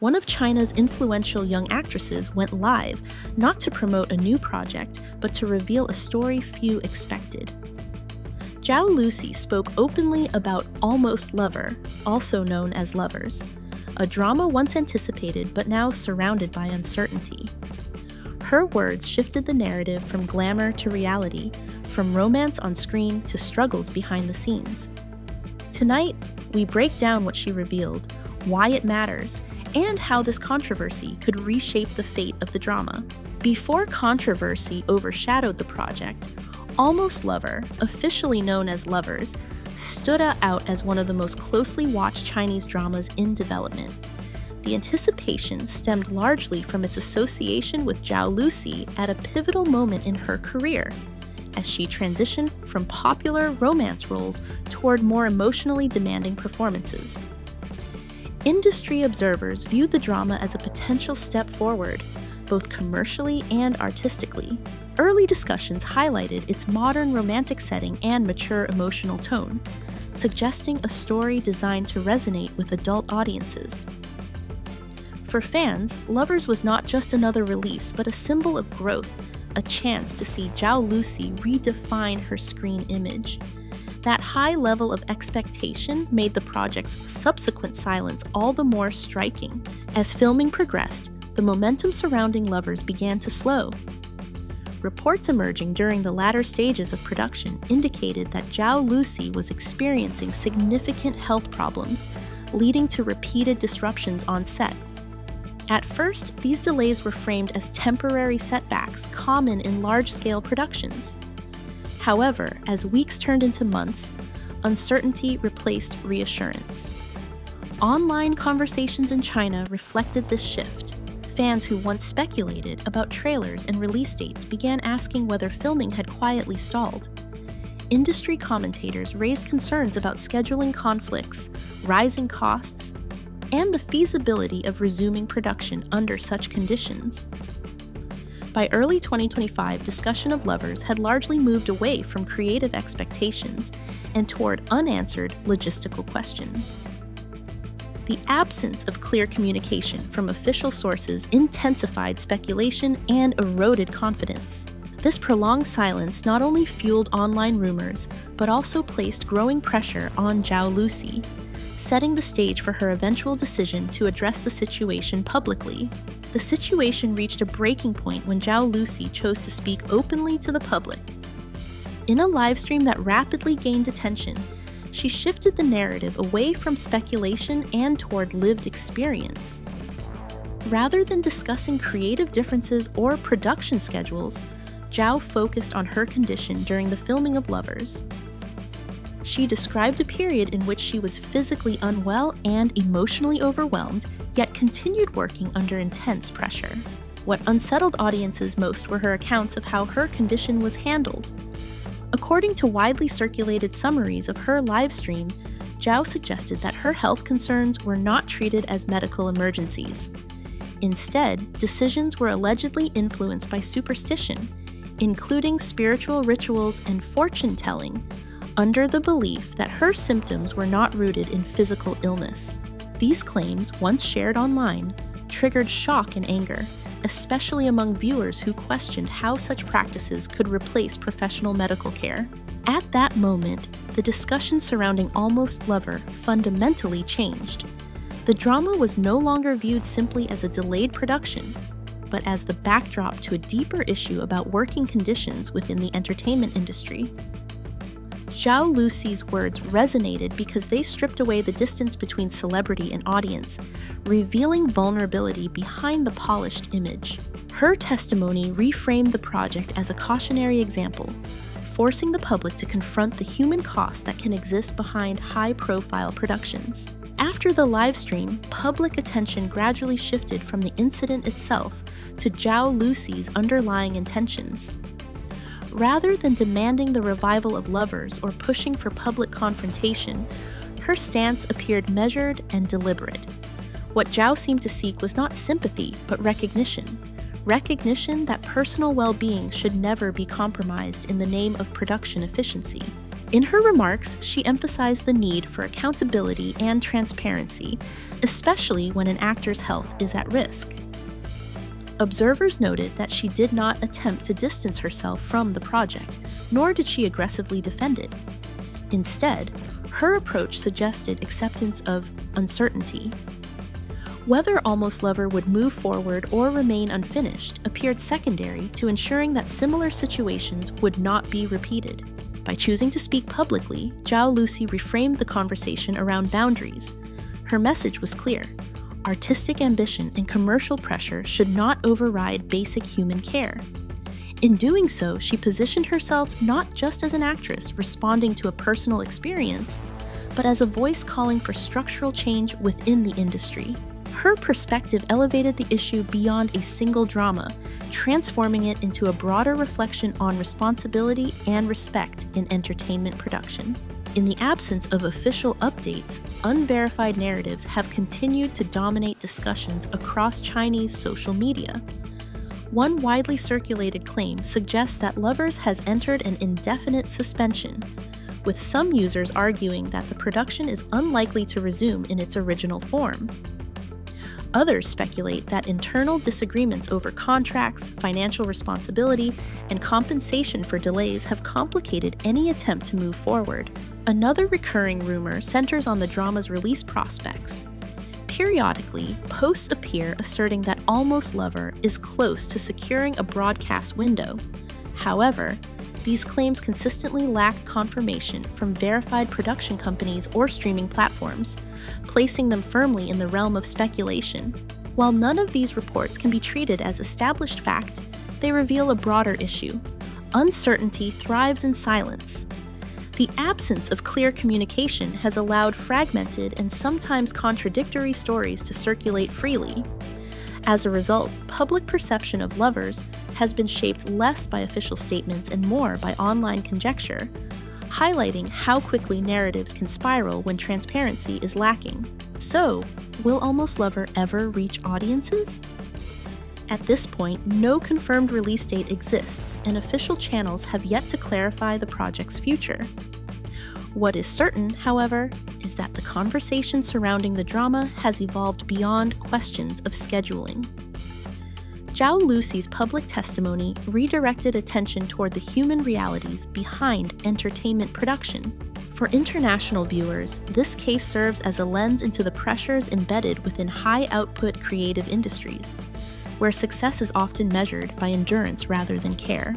One of China's influential young actresses went live, not to promote a new project, but to reveal a story few expected. Zhao Lusi spoke openly about Almost Lover, also known as Lovers, a drama once anticipated but now surrounded by uncertainty. Her words shifted the narrative from glamour to reality, from romance on screen to struggles behind the scenes. Tonight, we break down what she revealed, why it matters, and how this controversy could reshape the fate of the drama. Before controversy overshadowed the project, Almost Lover, officially known as Lovers, stood out as one of the most closely watched Chinese dramas in development. The anticipation stemmed largely from its association with Zhao Lusi at a pivotal moment in her career, as she transitioned from popular romance roles toward more emotionally demanding performances. Industry observers viewed the drama as a potential step forward, both commercially and artistically. Early discussions highlighted its modern romantic setting and mature emotional tone, suggesting a story designed to resonate with adult audiences. For fans, Lovers was not just another release, but a symbol of growth, a chance to see Zhao Lusi redefine her screen image. That high level of expectation made the project's subsequent silence all the more striking. As filming progressed, the momentum surrounding Lovers began to slow. Reports emerging during the latter stages of production indicated that Zhao Lusi was experiencing significant health problems, leading to repeated disruptions on set. At first, these delays were framed as temporary setbacks common in large-scale productions. However, as weeks turned into months, uncertainty replaced reassurance. Online conversations in China reflected this shift. Fans who once speculated about trailers and release dates began asking whether filming had quietly stalled. Industry commentators raised concerns about scheduling conflicts, rising costs, and the feasibility of resuming production under such conditions. By early 2025, discussion of Lovers had largely moved away from creative expectations and toward unanswered logistical questions. The absence of clear communication from official sources intensified speculation and eroded confidence. This prolonged silence not only fueled online rumors, but also placed growing pressure on Zhao Lusi, setting the stage for her eventual decision to address the situation publicly. The situation reached a breaking point when Zhao Lusi chose to speak openly to the public. In a live stream that rapidly gained attention, she shifted the narrative away from speculation and toward lived experience. Rather than discussing creative differences or production schedules, Zhao focused on her condition during the filming of Lovers. She described a period in which she was physically unwell and emotionally overwhelmed, yet continued working under intense pressure. What unsettled audiences most were her accounts of how her condition was handled. According to widely circulated summaries of her live stream, Zhao suggested that her health concerns were not treated as medical emergencies. Instead, decisions were allegedly influenced by superstition, including spiritual rituals and fortune-telling, under the belief that her symptoms were not rooted in physical illness. These claims, once shared online, triggered shock and anger, especially among viewers who questioned how such practices could replace professional medical care. At that moment, the discussion surrounding Almost Lover fundamentally changed. The drama was no longer viewed simply as a delayed production, but as the backdrop to a deeper issue about working conditions within the entertainment industry. Zhao Lusi's words resonated because they stripped away the distance between celebrity and audience, revealing vulnerability behind the polished image. Her testimony reframed the project as a cautionary example, forcing the public to confront the human cost that can exist behind high-profile productions. After the live stream, public attention gradually shifted from the incident itself to Zhao Lusi's underlying intentions. Rather than demanding the revival of Lovers or pushing for public confrontation, her stance appeared measured and deliberate. What Zhao seemed to seek was not sympathy, but recognition. Recognition that personal well-being should never be compromised in the name of production efficiency. In her remarks, she emphasized the need for accountability and transparency, especially when an actor's health is at risk. Observers noted that she did not attempt to distance herself from the project, nor did she aggressively defend it. Instead, her approach suggested acceptance of uncertainty. Whether Almost Lover would move forward or remain unfinished appeared secondary to ensuring that similar situations would not be repeated. By choosing to speak publicly, Zhao Lusi reframed the conversation around boundaries. Her message was clear: artistic ambition and commercial pressure should not override basic human care. In doing so, she positioned herself not just as an actress responding to a personal experience, but as a voice calling for structural change within the industry. Her perspective elevated the issue beyond a single drama, transforming it into a broader reflection on responsibility and respect in entertainment production. In the absence of official updates, unverified narratives have continued to dominate discussions across Chinese social media. One widely circulated claim suggests that Lovers has entered an indefinite suspension, with some users arguing that the production is unlikely to resume in its original form. Others speculate that internal disagreements over contracts, financial responsibility, and compensation for delays have complicated any attempt to move forward. Another recurring rumor centers on the drama's release prospects. Periodically, posts appear asserting that Almost Lover is close to securing a broadcast window. However, these claims consistently lack confirmation from verified production companies or streaming platforms, placing them firmly in the realm of speculation. While none of these reports can be treated as established fact, they reveal a broader issue. Uncertainty thrives in silence. The absence of clear communication has allowed fragmented and sometimes contradictory stories to circulate freely. As a result, public perception of Lovers has been shaped less by official statements and more by online conjecture, highlighting how quickly narratives can spiral when transparency is lacking. So, will Almost Lover ever reach audiences? At this point, no confirmed release date exists, and official channels have yet to clarify the project's future. What is certain, however, is that the conversation surrounding the drama has evolved beyond questions of scheduling. Zhao Lusi's public testimony redirected attention toward the human realities behind entertainment production. For international viewers, this case serves as a lens into the pressures embedded within high-output creative industries, where success is often measured by endurance rather than care.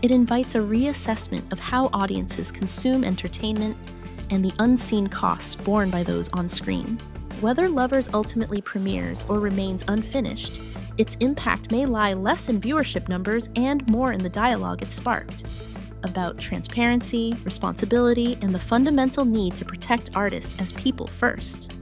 It invites a reassessment of how audiences consume entertainment and the unseen costs borne by those on screen. Whether Lovers ultimately premieres or remains unfinished, its impact may lie less in viewership numbers and more in the dialogue it sparked, about transparency, responsibility, and the fundamental need to protect artists as people first.